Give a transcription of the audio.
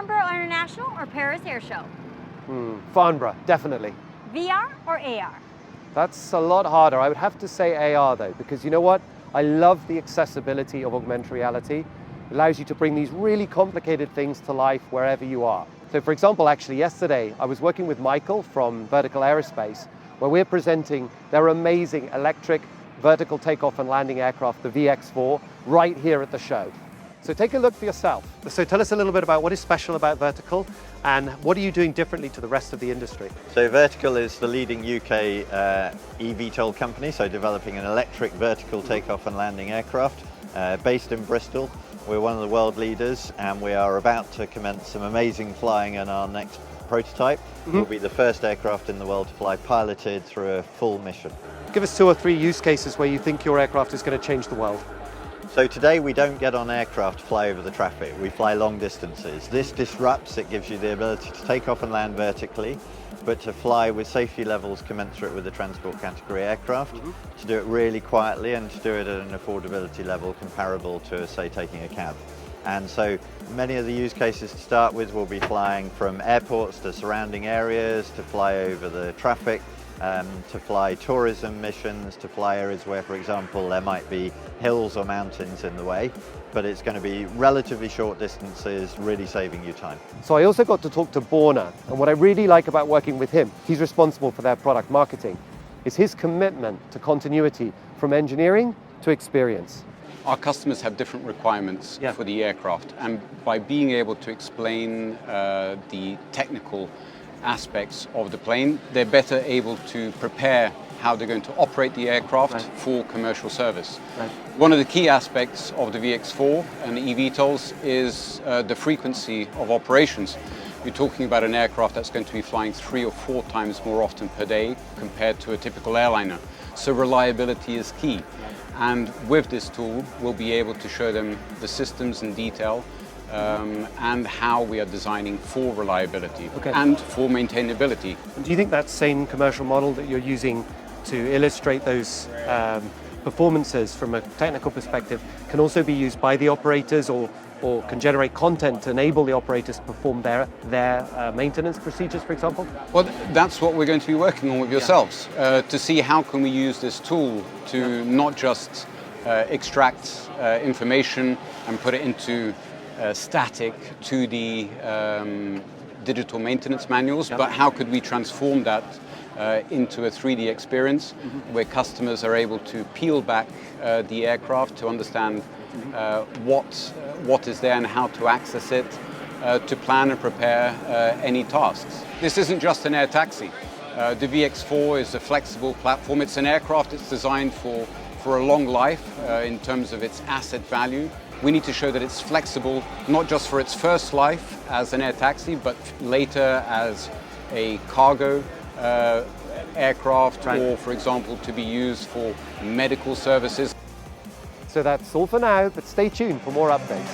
Farnborough International or Paris Air Show? Farnborough, definitely. VR or AR? That's a lot harder. I would have to say AR though, because you know what? I love the accessibility of augmented reality. It allows you to bring these really complicated things to life wherever you are. So for example, actually yesterday, I was working with Michael from Vertical Aerospace, where we're presenting their amazing electric vertical takeoff and landing aircraft, the VX4, right here at the show. So take a look for yourself. So tell us a little bit about what is special about Vertical and what are you doing differently to the rest of the industry? So Vertical is the leading UK eVTOL company, so developing an electric vertical takeoff and landing aircraft based in Bristol. We're one of the world leaders and we are about to commence some amazing flying in our next prototype. We'll be the first aircraft in the world to fly piloted through a full mission. Give us 2 or 3 use cases where you think your aircraft is going to change the world. So today we don't get on aircraft to fly over the traffic, we fly long distances. This disrupts, it gives you the ability to take off and land vertically, but to fly with safety levels commensurate with the transport category aircraft, to do it really quietly and to do it at an affordability level comparable to, say, taking a cab. And so many of the use cases to start with will be flying from airports to surrounding areas, to fly over the traffic, to fly tourism missions, to fly areas where, for example, there might be hills or mountains in the way, but it's going to be relatively short distances, really saving you time. So I also got to talk to Borna, and what I really like about working with him, he's responsible for their product marketing, is his commitment to continuity from engineering to experience. Our customers have different requirements for the aircraft, and by being able to explain the technical aspects of the plane, they're better able to prepare how they're going to operate the aircraft for commercial service. One of the key aspects of the VX4 and the eVTOLs is the frequency of operations. You're talking about an aircraft that's going to be flying 3 or 4 times more often per day compared to a typical airliner. So reliability is key. And with this tool, we'll be able to show them the systems in detail and how we are designing for reliability and for maintainability. Do you think that same commercial model that you're using to illustrate those performances from a technical perspective can also be used by the operators or can generate content to enable the operators to perform their maintenance procedures, for example? Well, that's what we're going to be working on with yourselves, to see how can we use this tool to not just extract information and put it into static 2D digital maintenance manuals, but how could we transform that into a 3D experience where customers are able to peel back the aircraft to understand what is there and how to access it, to plan and prepare any tasks. This isn't just an air taxi. The VX4 is a flexible platform. It's an aircraft that's designed for a long life in terms of its asset value. We need to show that it's flexible, not just for its first life as an air taxi, but later as a cargo aircraft or, for example, to be used for medical services. So that's all for now, but stay tuned for more updates.